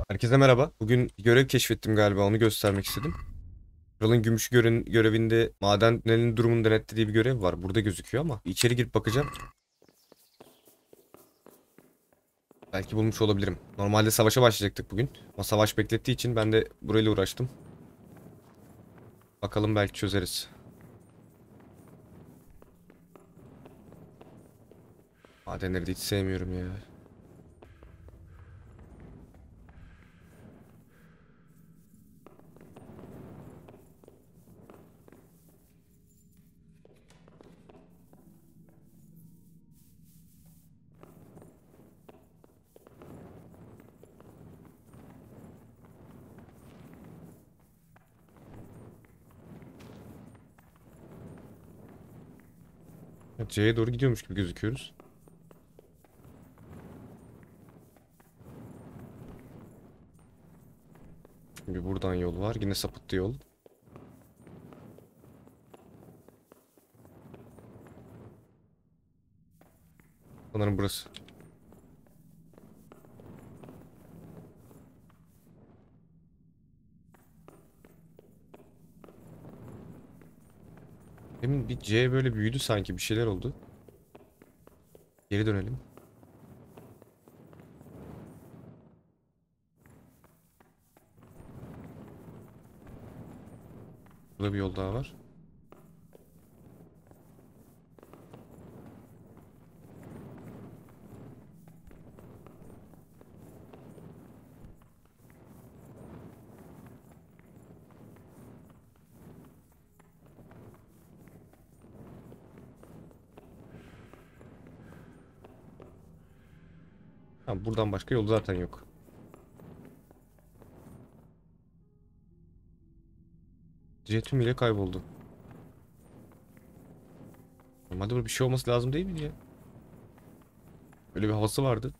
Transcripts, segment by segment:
Herkese merhaba. Bugün bir görev keşfettim galiba. Onu göstermek istedim. Kralın gümüş görevinde madenlerin durumunu denetlediği bir görev var. Burada gözüküyor ama içeri girip bakacağım. Belki bulmuş olabilirim. Normalde savaşa başlayacaktık bugün. Ama savaş beklettiği için ben de burayla uğraştım. Bakalım belki çözeriz. Madenleri de hiç sevmiyorum ya. Evet, C'ye doğru gidiyormuş gibi gözüküyoruz. Şimdi buradan yol var. Yine sapıttı yol. Sanırım burası. Demin bir C böyle büyüdü sanki. Bir şeyler oldu. Geri dönelim. Burada bir yol daha var. Tamam, buradan başka yol zaten yok. C tümüyle kayboldu. Normalde burada bir şey olması lazım değil mi ya? Öyle bir havası vardı.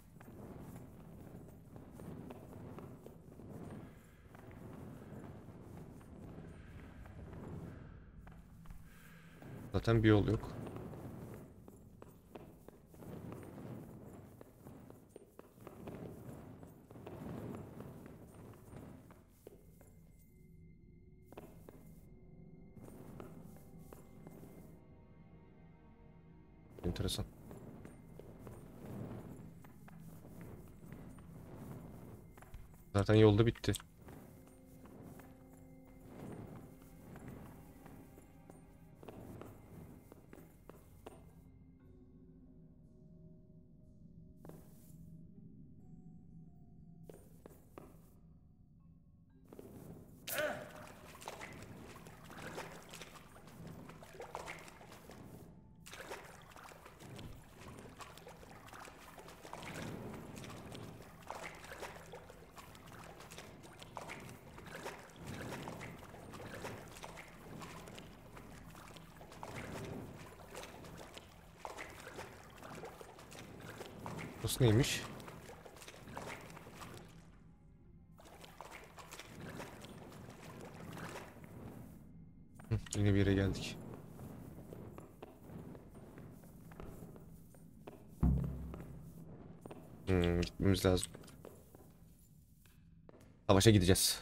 Zaten bir yol yok. Enteresan. Zaten yolda bitti. Burası neymiş? Hı, yine bir yere geldik. Gitmemiz lazım. Savaşa gideceğiz.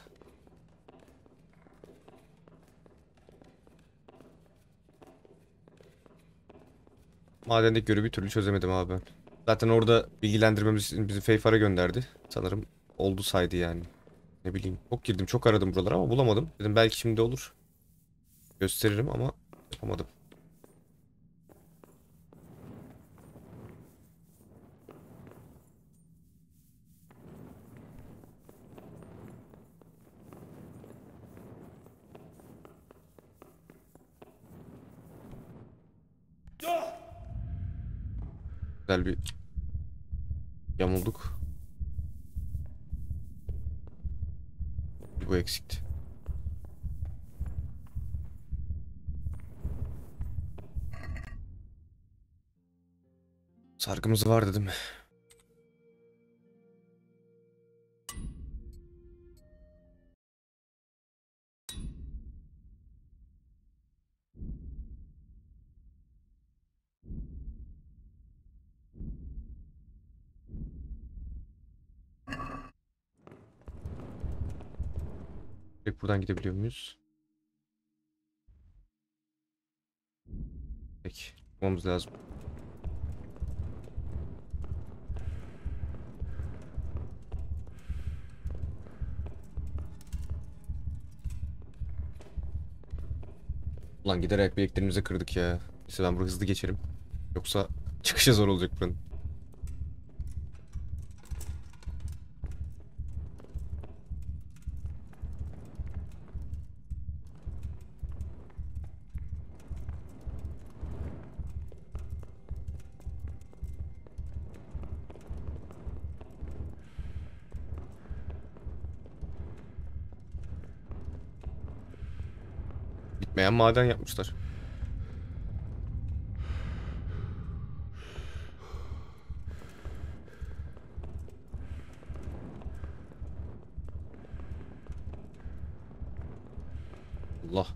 Madendeki görevi bir türlü çözemedim abi ben. Zaten orada bilgilendirmemiz için bizi Feyfar'a gönderdi. Sanırım oldu saydı yani. Ne bileyim. Çok girdim, çok aradım buraları ama bulamadım. Dedim belki şimdi olur. Gösteririm ama yapamadım. Güzel bir yamulduk. Bu eksikti. Sargımız var dedim. Direkt buradan gidebiliyor muyuz? Peki. Çıkmamız lazım. Ulan giderek bileklerimizi kırdık ya. Neyse ben burayı hızlı geçerim. Yoksa çıkışı zor olacak buranın. Bitmeyen maden yapmışlar. Allah.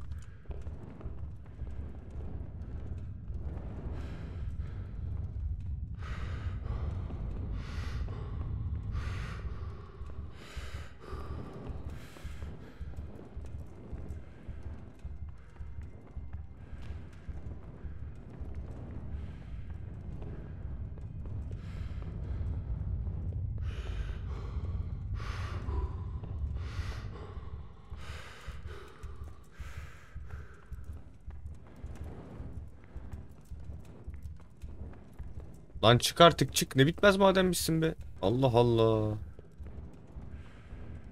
Lan çık artık çık. Ne bitmez maden bitsin be. Allah Allah.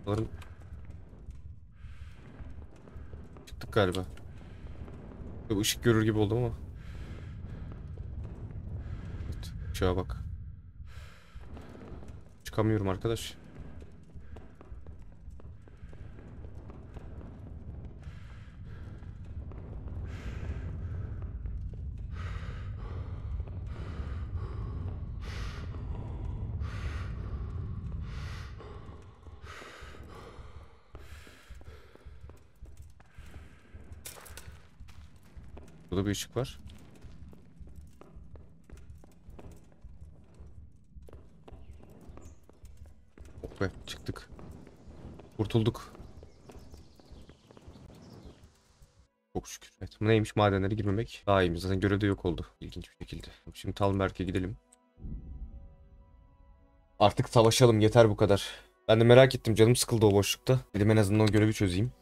Bunların... Çıktık galiba. Bir ışık görür gibi oldum ama. Evet, ışığa bak. Çıkamıyorum arkadaş. Burada bir ışık var. Oh be çıktık. Kurtulduk. Çok şükür. Evet bu neymiş, madenlere girmemek daha iyiymiş. Zaten görevde yok oldu ilginç bir şekilde. Şimdi Talmerk'e gidelim. Artık savaşalım, yeter bu kadar. Ben de merak ettim, canım sıkıldı o boşlukta. Dedim en azından o görevi çözeyim.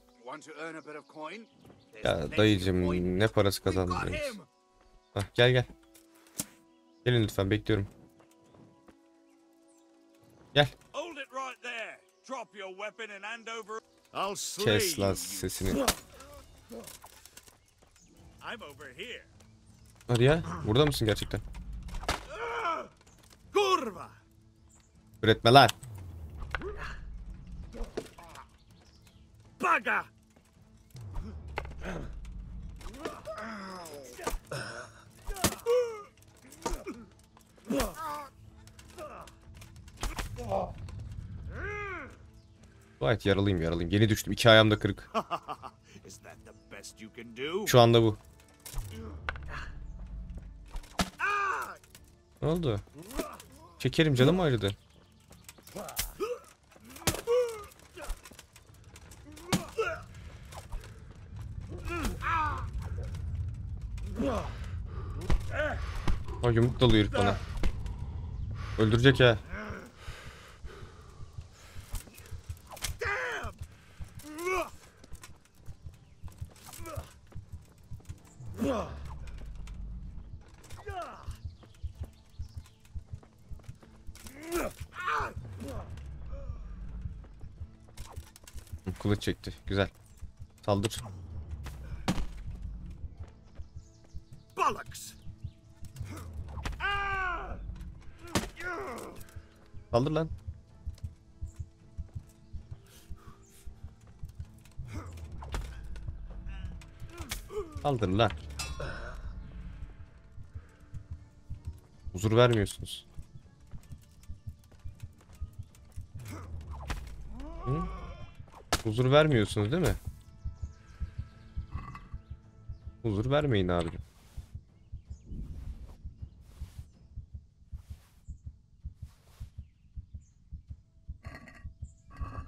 Ya dayıcım ne parası kazandınız? Hah, gel gel. Gelin lütfen, bekliyorum. Gel. Kes lan sesini. Hadi ya, burada mısın gerçekten? Üretme lan. Baga. Gayet yaralıyım. Yeni düştüm. 2 ayağım da kırık. Şu anda bu. Ne oldu? Çekerim, canım ağrıdı. Ay yumruk dalıyor herif bana. Öldürecek ha. Kılıç çekti. Güzel. Saldır. Saldır lan. Saldır lan. Huzur vermiyorsunuz. Hı? Huzur vermiyorsunuz değil mi? Huzur vermeyin abi.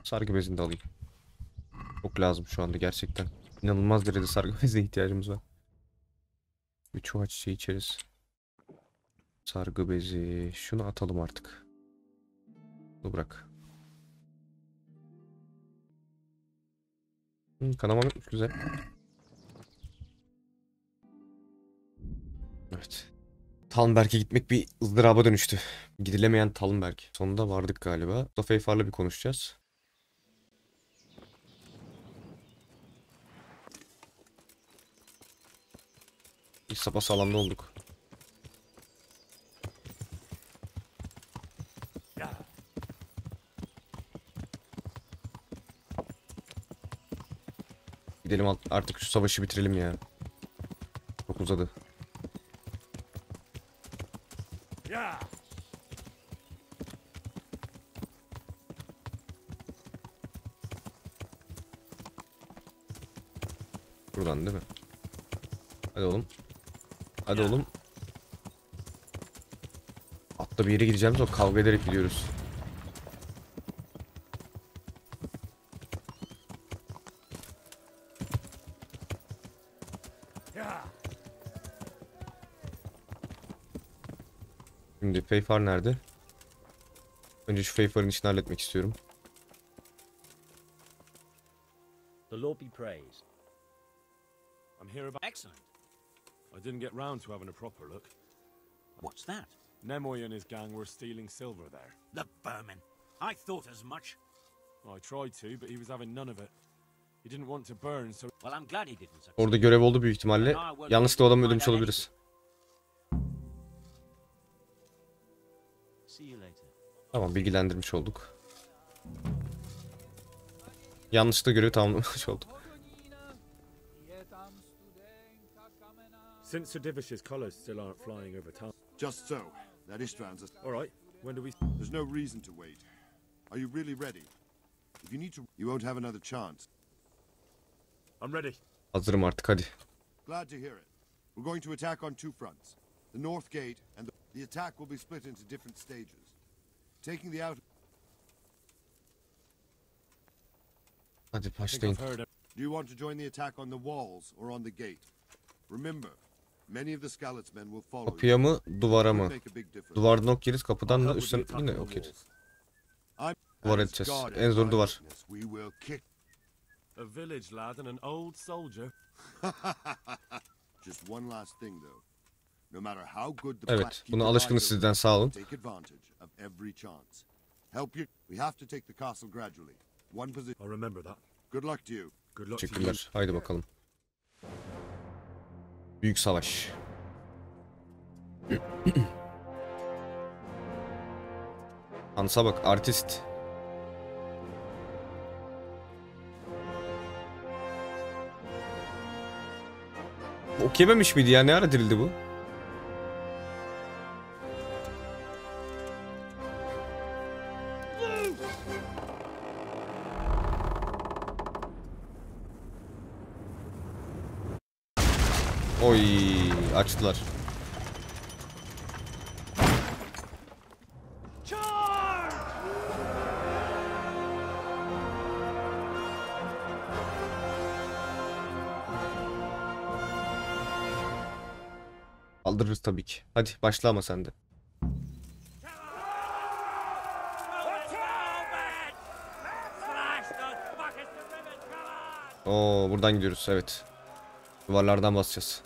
Sargı bezini de alayım. Çok çok lazım şu anda gerçekten. İnanılmaz derecede sargı bezine ihtiyacımız var. Bir çuha çiçeği içeriz. Sargı bezi. Şunu atalım artık. Bunu bırak. Kanamam yokmuş, güzel. Evet. Talmberg'e gitmek bir ızdıraba dönüştü. Gidilemeyen Talmberg. Sonunda vardık galiba. Mustafa Far'la bir konuşacağız. Bir sapasağlamda olduk. Gidelim artık şu savaşı bitirelim ya. Çok uzadı. Buradan değil mi? Hadi oğlum. Hadi oğlum. Atla bir yere gideceğimiz o, kavga ederek gidiyoruz. Şimdi Feyfar nerede? Önce şu Feyfar'ın işini halletmek istiyorum. The Lord be praised. I'm here about... Excellent. I didn't get round to having a proper look. What's that? Nemoy and his gang were stealing silver there. The vermin. I thought as much. I tried to, but he was having none of it. He didn't want to burn, so... Well, I'm glad he didn't succeed. Orada görev oldu büyük ihtimalle. Yanlışlıkla o adamı öldürmüş olabiliriz. See you later. Tamam, bilgilendirmiş olduk. Yanlışlıkla görevi tamamlamış olduk. Since Sir Divish's colours still aren't flying over town... Just so. That Istvand's a... All right, when do we... There's no reason to wait. Are you really ready? If you need to, you won't have another chance. I'm ready. Hazırım artık, hadi. Glad to hear it. We're going to attack on two fronts. The north gate and the attack will be split into different stages. Taking the out... Hadi I think başlayın. I've heard it. Do you want to join the attack on the walls or on the gate? Remember, many of the Skalitz men will follow Kapıya you. mı, duvara It mı? won't make a big difference. Duvardan ok yeriz, kapıdan I'll da help with the üstten attack yine on ok the yeriz. I'm... Duvar and as edeceğiz. God En is zoru my duvar. witness, we will kick... A village lad and an old soldier. Just one last thing though. No matter how good the Evet, Black buna Keeper alışkınız lies sizden, over, sağ olun. take advantage of every chance. Help you. We have to take the castle gradually. One position. I'll remember that. Good luck to you. Good luck to you. Teşekkürler. Haydi bakalım. Büyük savaş. Hans'a bak, artist. Ok yememiş miydi ya? Ne ara dirildi bu? Oy, açtılar. Kaldırırız tabii ki. Hadi başla ama sen de. Oo, buradan gidiyoruz, evet. Duvarlardan basacağız.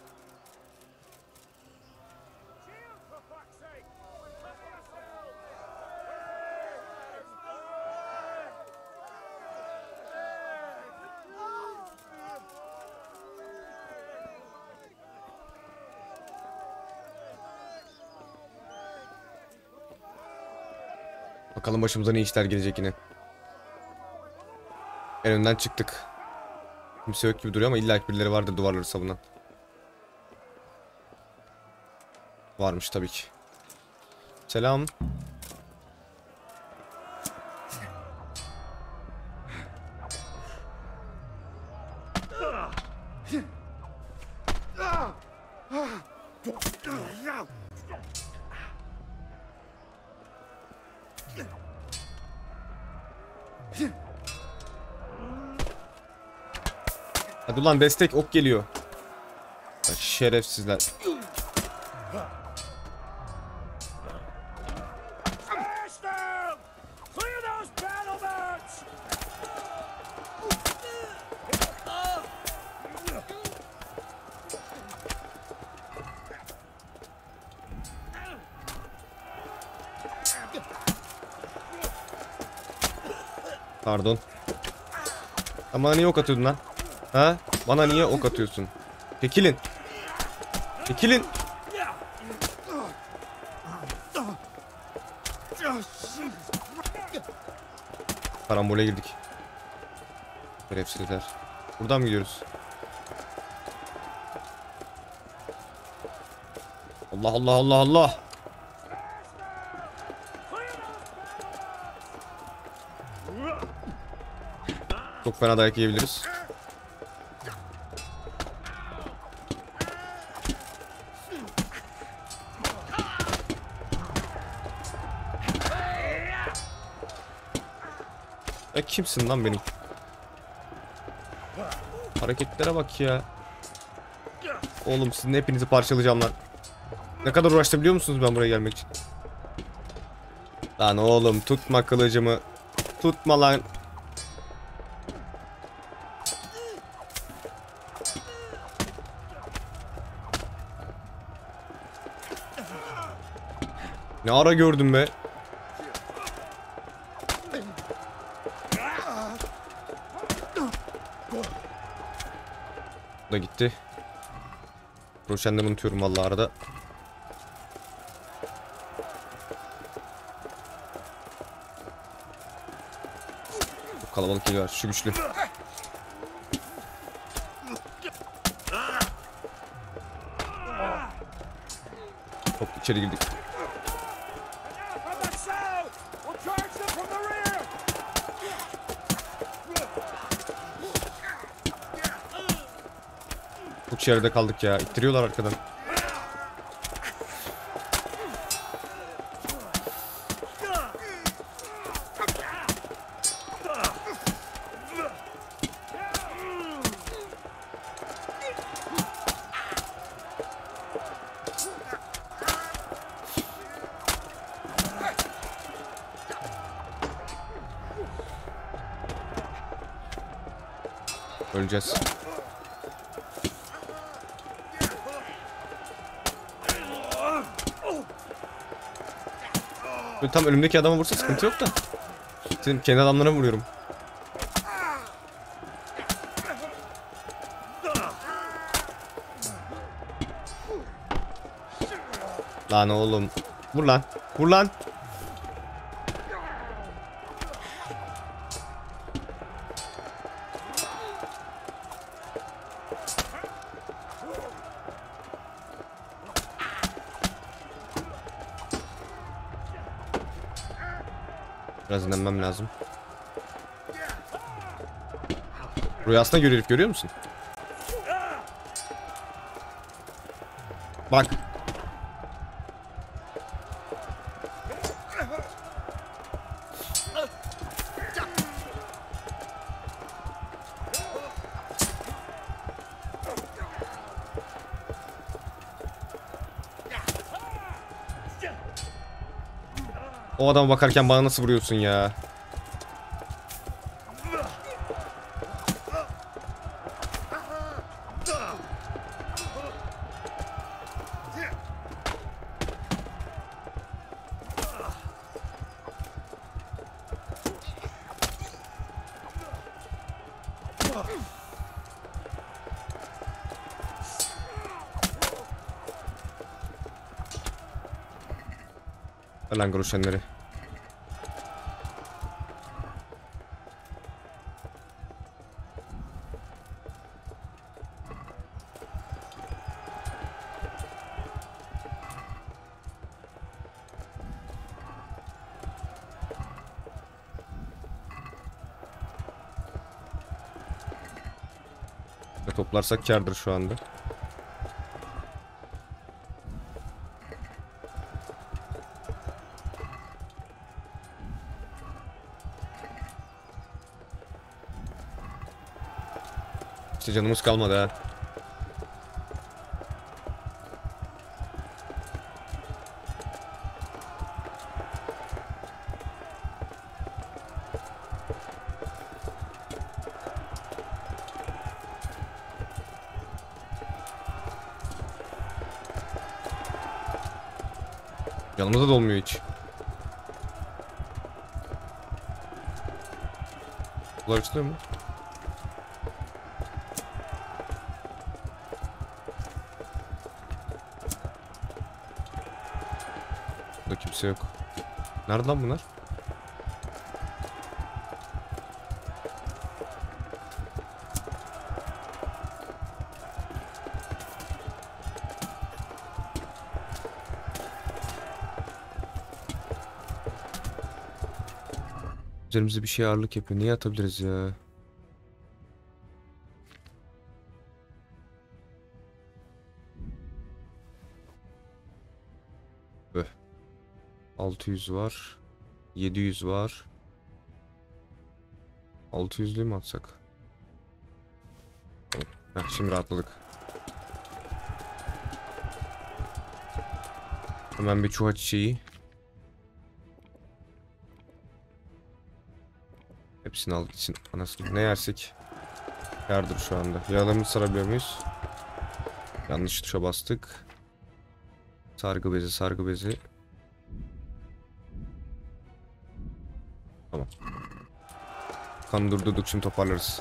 Bakalım başımıza ne işler gelecek yine. En önden çıktık. Kimse yok gibi duruyor ama illa ki birileri vardır duvarları savunan. Varmış tabii ki. Selam. Hadi ulan destek, ok geliyor. Bak şerefsizler. Smash them! Clear those battlements! Pardon. Sen bana niye ok atıyordun lan? Ha? Bana niye ok atıyorsun? Çekilin. Çekilin. Karambole girdik. Şerefsizler. Buradan mı gidiyoruz? Allah Allah Allah Allah. Çok fena dayak yiyebiliriz. Ya kimsin lan benim? Hareketlere bak ya. Oğlum sizin hepinizi parçalayacağım lan. Ne kadar uğraştım biliyor musunuz ben buraya gelmek için? Lan oğlum tutma kılıcımı. Tutma lan. Ne ara gördüm be. Bu da gitti. Roşen'den unutuyorum vallahi arada. Çok kalabalık geliyor. Şu güçlü. Çok içeri girdik. From the south! We'll charge them from the rear! Çok içeride kaldık ya. İttiriyorlar arkadan. Öleceğiz. Böyle tam önümdeki adama vursa sıkıntı yok da. Senin kendi adamlarına vuruyorum. Lan oğlum. Vur lan. Vur lan. Biraz dinlenmem lazım. Rüyasında görüyor, görüyor musun? Bak. O adama bakarken bana nasıl vuruyorsun ya? Ver lan groşenleri. Ve toplarsak kârdır şu anda. İşte canımız kalmadı ha. Canımız da dolmuyor hiç. Bunlar açılıyor mu? Burada kimse yok. Nerede lan bunlar? Üzerimize bir şey ağırlık yapıyor. Niye atabiliriz ya? Öh. 600 var. 700 var. 600'lüğü mü atsak? Heh, şimdi rahatladık. Hemen bir çuha çiçeği. Hepsini al gitsin. Anasını. Ne yersek yardır şu anda. Yağlarımızı sarabiliyor muyuz? Yanlış tuşa bastık. Sargı bezi, sargı bezi. Tamam. Kan durdurduk, şimdi toparlarız.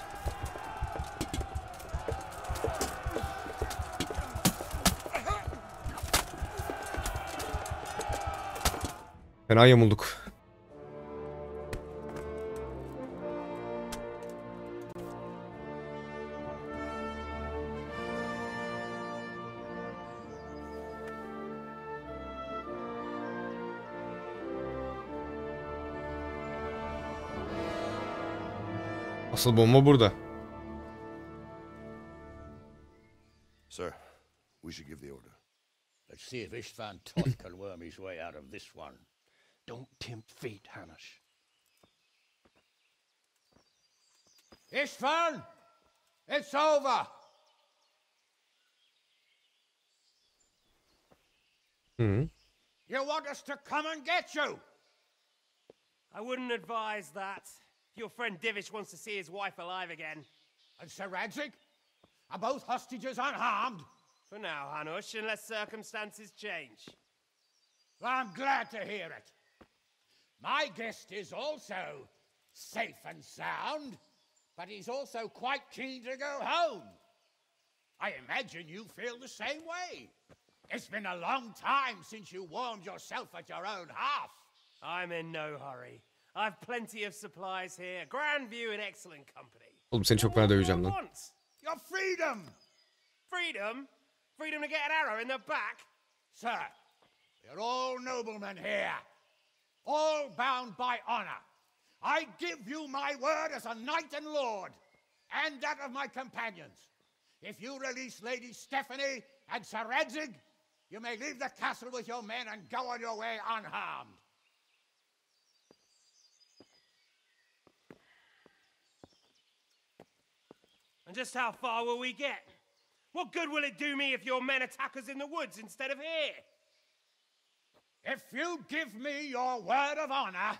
Fena yamulduk. Asıl bomba burada. Sir, we should give the order. Let's see if Istvan Toth can worm his way out of this one. Don't tempt fate, Hanush. Istvan! It's over! Hı. You want us to come and get you? I wouldn't advise that. Your friend Divish wants to see his wife alive again. And Sir Radzig? Are both hostages unharmed? For now, Hanush, unless circumstances change. I'm glad to hear it. My guest is also safe and sound, but he's also quite keen to go home. I imagine you feel the same way. It's been a long time since you warmed yourself at your own hearth. I'm in no hurry. I've plenty of supplies here, grand view and excellent company. Oğlum seni çok fena döveceğim lan. Your freedom! Freedom? Freedom to get an arrow in the back? Sir, you're all noblemen here, all bound by honor. I give you my word as a knight and lord, and that of my companions. If you release Lady Stephanie and Sir Radzig, you may leave the castle with your men and go on your way unharmed. And just how far will we get? What good will it do me if your men attack us in the woods instead of here? If you give me your word of honor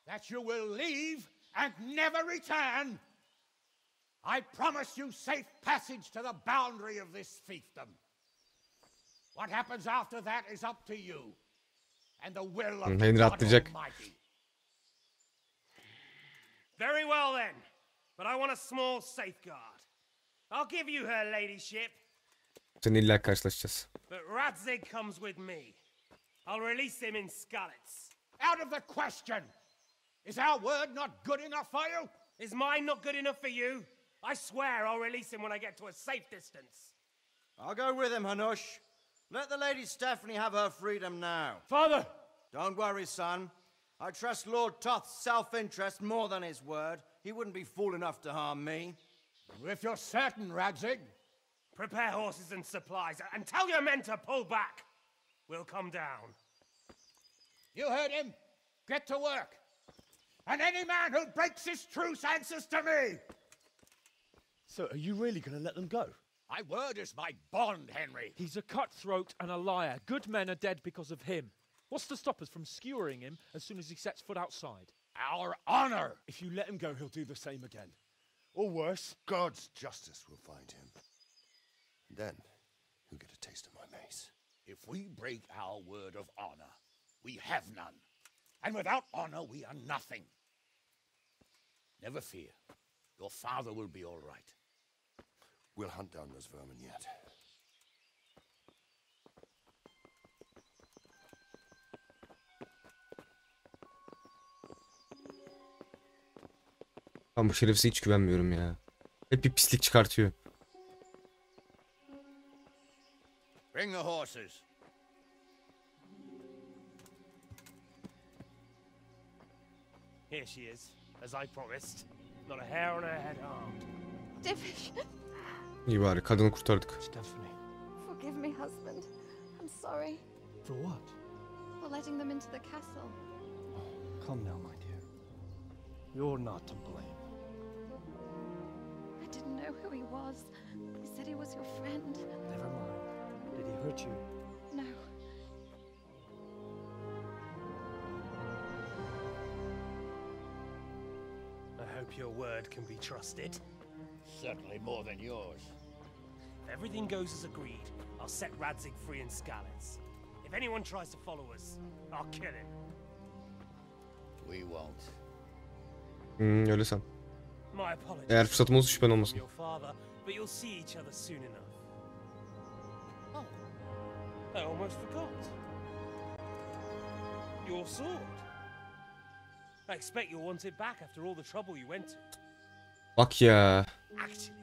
that you will leave and never return, I promise you safe passage to the boundary of this fiefdom. What happens after that is up to you and the will of Henry God atlayacak. Almighty. Very well then, but I want a small safeguard. I'll give you her ladyship, Seninle illa karşılaşacağız. but Radzig comes with me. I'll release him in Skalitz. Out of the question! Is our word not good enough for you? Is mine not good enough for you? I swear I'll release him when I get to a safe distance. I'll go with him, Hanush. Let the Lady Stephanie have her freedom now. Father! Don't worry, son. I trust Lord Toth's self-interest more than his word. He wouldn't be fool enough to harm me. If you're certain, Radzig. Prepare horses and supplies, and tell your men to pull back. We'll come down. You heard him. Get to work. And any man who breaks his truce answers to me. So are you really going to let them go? My word is my bond, Henry. He's a cutthroat and a liar. Good men are dead because of him. What's to stop us from skewering him as soon as he sets foot outside? Our honor. If you let him go, he'll do the same again. Or worse. God's justice will find him. Then he'll get a taste of my mace. If we break our word of honor, we have none. And without honor, we are nothing. Never fear. Your father will be all right. We'll hunt down those vermin yet. Ben bu şerefsize hiç güvenmiyorum ya. Hep bir pislik çıkartıyor. Bring the horses. Here she is, as I promised. Not a hair on her head harmed. Divish, İyi bari kadını kurtardık. Stephanie. forgive me, husband. I'm sorry For what? for letting them into the castle. Come now, my dear. You're not to blame. I didn't know who he was. He said he was your friend. Never mind. Did he hurt you? No. I hope your word can be trusted. Certainly more than yours. If everything goes as agreed, I'll set Radzig free in Skalitz. If anyone tries to follow us, I'll kill him. We won't. Öyle san. My apologies. Eğer fırsatım olursa şüphen from olmasın. your father, but you'll see each other soon enough. Oh, I almost forgot. Your sword. I expect you'll want it back after all the trouble you went to. Bak ya. Actually,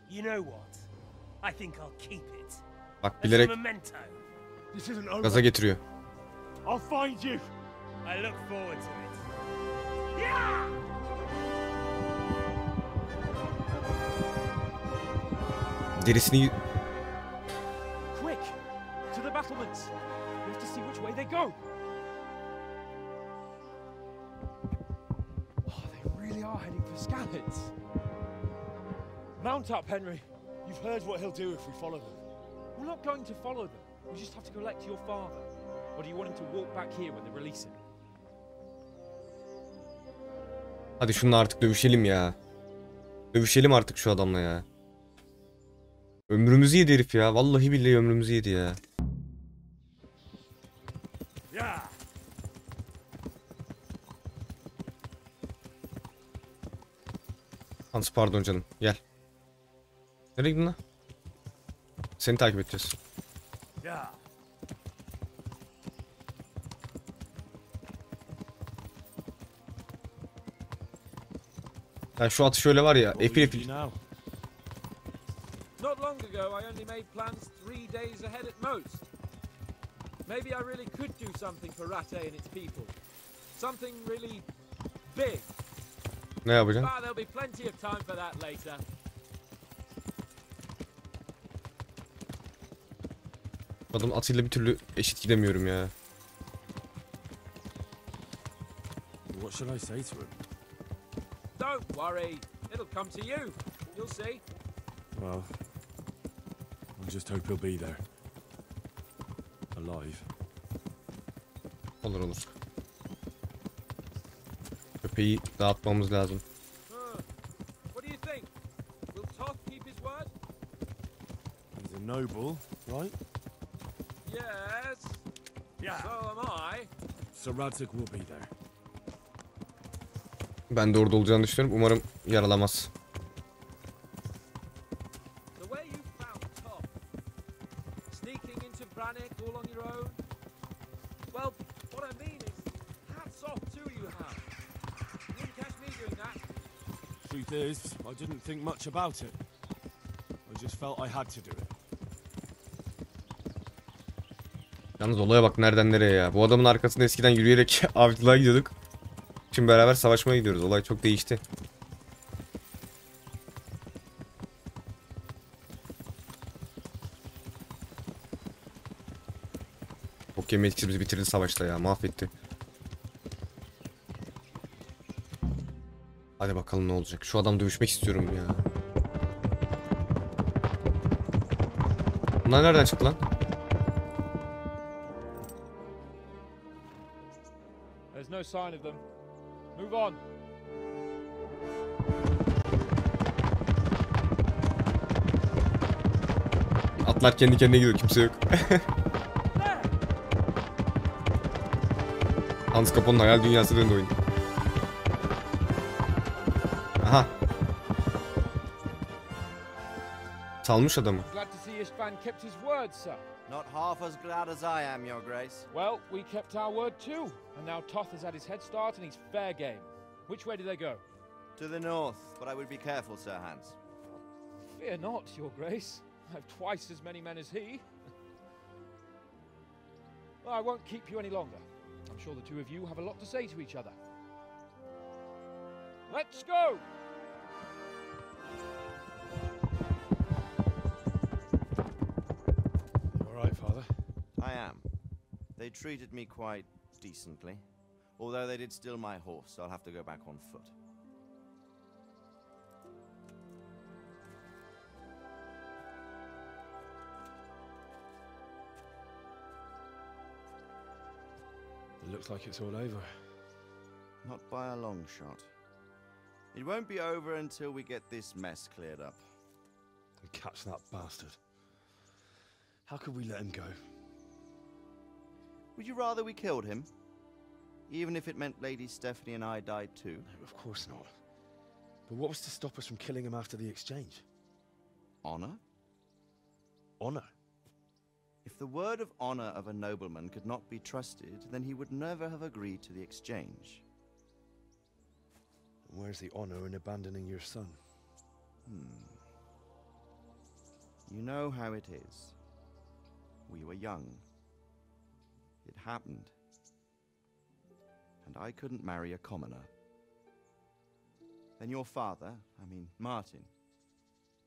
you know what? I think I'll keep it. Bak As a bilerek memento. This isn't over. gaza getiriyor. I'll find you. I look forward to it. Yeah! Derisini Quick! To the battlements! We have to see which way they go! Oh, they really are heading for Skalitz. Mount up, Henry. You've heard what he'll do if we follow them. We're not going to follow them. We just have to collect your father. Or do you want him to walk back here when they release him? Hadi şununla artık dövüşelim ya. Dövüşelim artık şu adamla ya. Ömrümüzü yedi herif ya. Vallahi billahi ömrümüzü yedi ya. Yeah! Hans pardon canım. Gel. Nereye gittin lan? Seni takip edeceğiz. Yeah! Yani şu atı şöyle var ya. Efil efil. Not long ago, I only made plans 3 days ahead at most. Maybe I really could do something for Rattay and its people. Something really big. Ne yapacaksın? But there'll be plenty of time for that later. Adam atıyla bir türlü eşit gidemiyorum ya. What should I say to him? Don't worry, it'll come to you. You'll see. Well, I just hope he'll be there. Alive. Olur olur. Köpeği dağıtmamız lazım. What do you think? Will Toth keep his word? He's a noble, right? Yes. Yeah! So am I. So Radzig will be there. Ben de orada olacağını düşünüyorum. Umarım yaralamaz. The way you found Toth, sneaking into Brannick all on your own. Well, what I mean is, hats off to you, Hal. You wouldn't catch me doing that. Truth is, I didn't think much about it. I just felt I had to do it. Yalnız olaya bak nereden nereye ya. Bu adamın arkasında eskiden yürüyerek avcılığa gidiyorduk. Şimdi beraber savaşmaya gidiyoruz. Olay çok değişti. Pokemon etkisi bizi bitirdi savaşta ya. Mahvetti. Hadi bakalım ne olacak. Şu adam dövüşmek istiyorum ya. Bunlar nereden çıktı lan? There's no sign of them. Move on. Atlar kendi kendine gidiyor, kimse yok. Hans Capone'un hayal dünyası döndü oyun. Aha. Salmış adamı. Glad to see Istvan kept his word, sir. Not half as glad as I am, Your Grace. Well, we kept our word too. And now Toth has had his head start and he's fair game. Which way do they go? To the north, but I would be careful, Sir Hans. Fear not, Your Grace. I have twice as many men as he. Well, I won't keep you any longer. I'm sure the two of you have a lot to say to each other. Let's go! All right, Father? I am. They treated me quite decently. Although they did steal my horse, so I'll have to go back on foot. It looks like it's all over. Not by a long shot. It won't be over until we get this mess cleared up. And catch that bastard. How could we let him go? Would you rather we killed him? Even if it meant Lady Stephanie and I died too? No, of course not. But what was to stop us from killing him after the exchange? Honor? Honor? If the word of honor of a nobleman could not be trusted, then he would never have agreed to the exchange. And where's the honor in abandoning your son? You know how it is. We were young. It happened. And I couldn't marry a commoner. Then your father, Martin,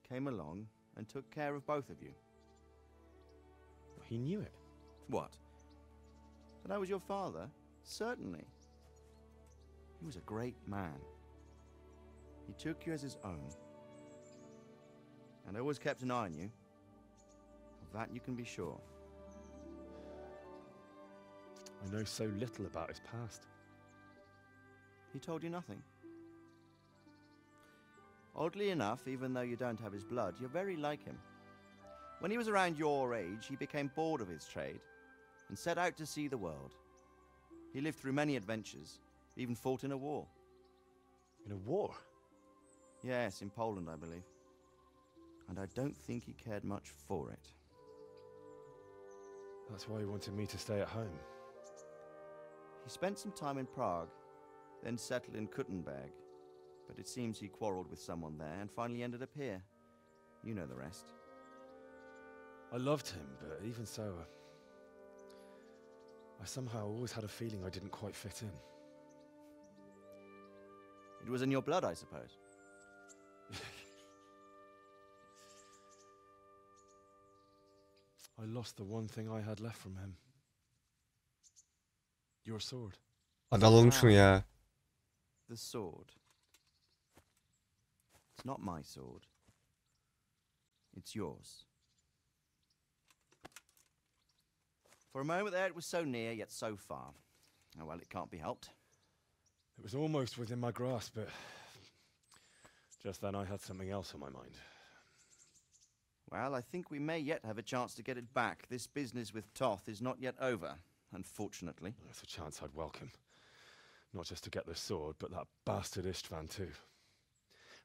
came along and took care of both of you. He knew it. What? That I was your father? Certainly. He was a great man. He took you as his own. And always kept an eye on you. Of that you can be sure. I know so little about his past. He told you nothing? Oddly enough, even though you don't have his blood, you're very like him. When he was around your age, he became bored of his trade and set out to see the world. He lived through many adventures, even fought in a war. In a war? Yes, in Poland, I believe. And I don't think he cared much for it. That's why he wanted me to stay at home. He spent some time in Prague, then settled in Kuttenberg. But it seems he quarreled with someone there and finally ended up here. You know the rest. I loved him, but even so, I somehow always had a feeling I didn't quite fit in. It was in your blood, I suppose. I lost the one thing I had left from him. Your sword. Hadi alalım şunu ya. The sword. It's not my sword. It's yours. For a moment there, it was so near, yet so far. Oh, well, it can't be helped. It was almost within my grasp, but just then I had something else on my mind. Well, I think we may yet have a chance to get it back. This business with Toth is not yet over, unfortunately. That's a chance I'd welcome. Not just to get the sword, but that bastard Istvan too.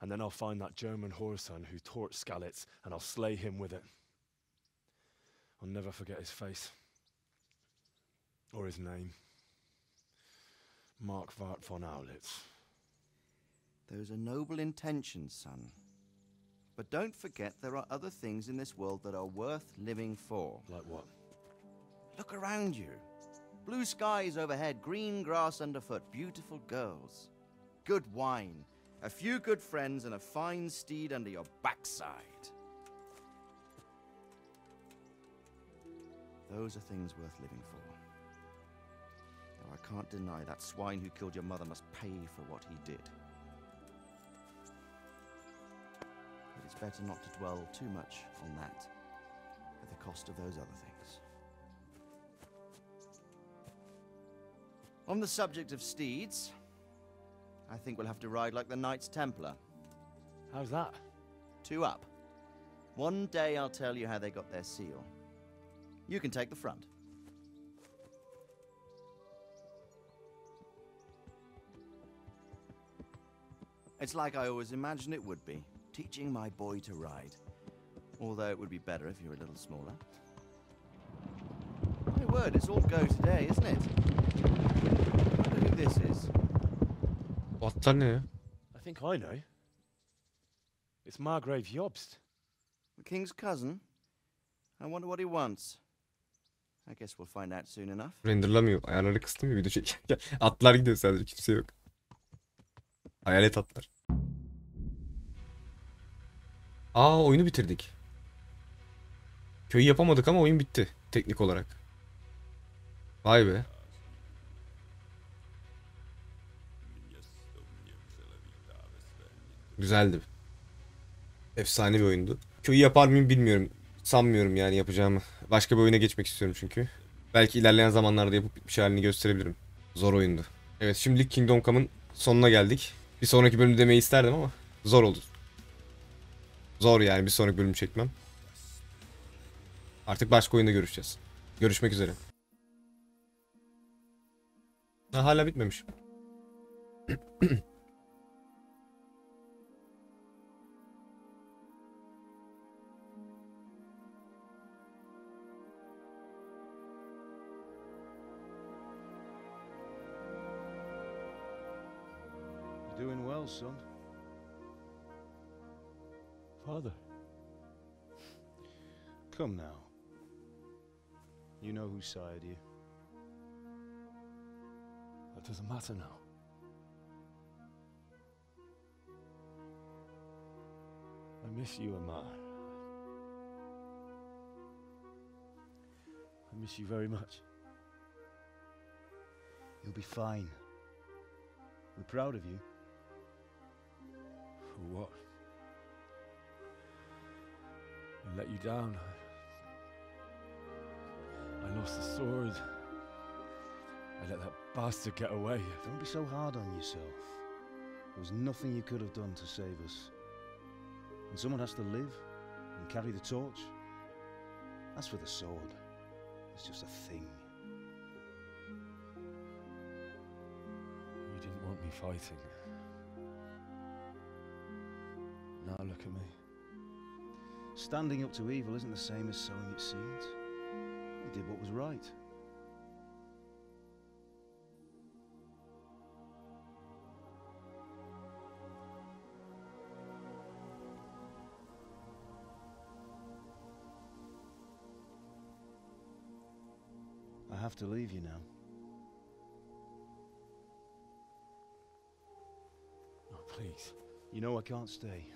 And then I'll find that German whoreson who torched Skalitz, and I'll slay him with it. I'll never forget his face. Or his name. Marquardt von Aulitz. Those are noble intentions, son. But don't forget there are other things in this world that are worth living for. Like what? Look around you. Blue skies overhead, green grass underfoot, beautiful girls. Good wine, a few good friends, and a fine steed under your backside. Those are things worth living for. Though I can't deny that swine who killed your mother must pay for what he did. It is better not to dwell too much on that. at the cost of those other things. On the subject of steeds, I think we'll have to ride like the Knights Templar. How's that? 2 up. One day I'll tell you how they got their seal. You can take the front. It's like I always imagined it would be, teaching my boy to ride. Although it would be better if you were a little smaller. My word, it's all go today, isn't it? I wonder who this is. Atlar ne ya? I think I know. It's Margrave Jobst. The king's cousin? I wonder what he wants. I guess we'll find out soon enough. Renderlamıyor. Ayarları kıstım ya video çekerken. Atlar gidiyor sadece, kimse yok. Hayalet atlar. Aa, oyunu bitirdik. Köyü yapamadık ama oyun bitti teknik olarak. Vay be. Güzeldi. Efsane bir oyundu. Köyü yapar mıyım bilmiyorum. Sanmıyorum yani yapacağımı. Başka bir oyuna geçmek istiyorum çünkü. Belki ilerleyen zamanlarda yapıp bitmiş halini gösterebilirim. Zor oyundu. Evet, şimdilik Kingdom Come'ın sonuna geldik. Bir sonraki bölüm demeyi isterdim ama zor oldu. Zor yani bir sonraki bölüm çekmem. Artık başka oyunda görüşeceğiz. Görüşmek üzere. Ha, hala bitmemiş. You're doing well, son. Father. Come now. You know whose side you. That doesn't matter now. I miss you, Amar. I miss you very much. You'll be fine. We're proud of you. For what? I let you down. I lost the sword. I let that bastard get away. Don't be so hard on yourself. There was nothing you could have done to save us. And someone has to live and carry the torch. As for the sword, it's just a thing. You didn't want me fighting. Now look at me. Standing up to evil isn't the same as sowing its seeds. You did what was right. I have to leave you now. Oh, please. You know I can't stay.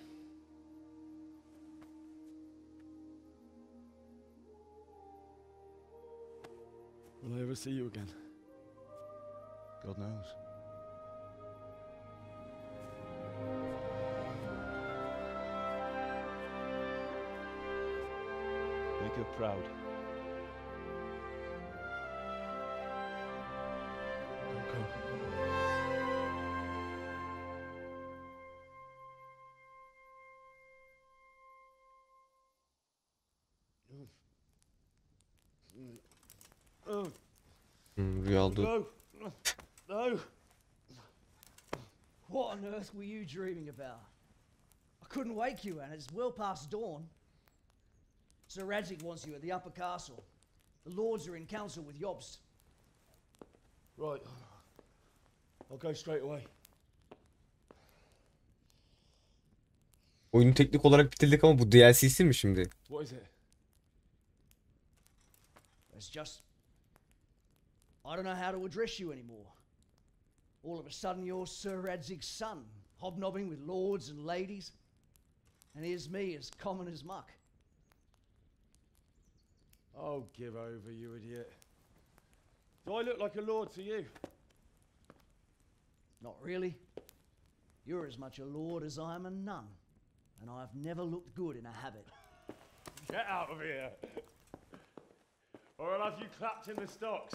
Will I ever see you again? God knows. Make her proud. Don't go. Rüya oldu. No. No. What on earth were you dreaming about? I couldn't wake you, and it's well past dawn. Sir Radzig wants you at the upper castle. The lords are in council with Jobst. Right. I'll go straight away. Oyunu teknik olarak bitirdik ama bu DLC'si mi şimdi? What is it? It's just... I don't know how to address you anymore. All of a sudden you're Sir Radzig's son, hobnobbing with lords and ladies. And here's me, as common as muck. Oh, give over, you idiot. Do I look like a lord to you? Not really. You're as much a lord as I am a nun. And I've never looked good in a habit. Get out of here. Or I'll have you clapped in the stocks.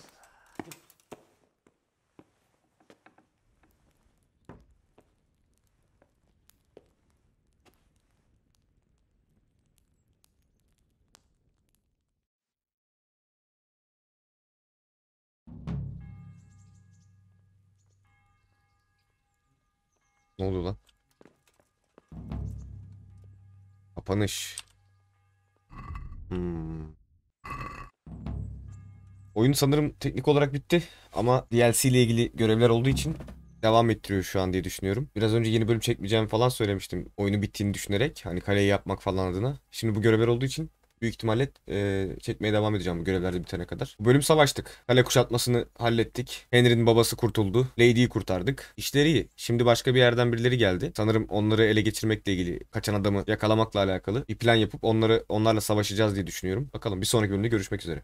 Ne oluyor lan? Kapanış. Oyun sanırım teknik olarak bitti. Ama DLC ile ilgili görevler olduğu için devam ettiriyor şu an diye düşünüyorum. Biraz önce yeni bölüm çekmeyeceğimi falan söylemiştim. Oyunu bittiğini düşünerek. Hani kaleyi yapmak falan adına. Şimdi bu görevler olduğu için büyük ihtimalle çekmeye devam edeceğim bu görevler de bitene kadar. Bu bölüm savaştık. Kale kuşatmasını hallettik. Henry'nin babası kurtuldu. Lady'yi kurtardık. İşleri iyi. Şimdi başka bir yerden birileri geldi. Sanırım onları ele geçirmekle ilgili, kaçan adamı yakalamakla alakalı bir plan yapıp onlarla savaşacağız diye düşünüyorum. Bakalım bir sonraki bölümde görüşmek üzere.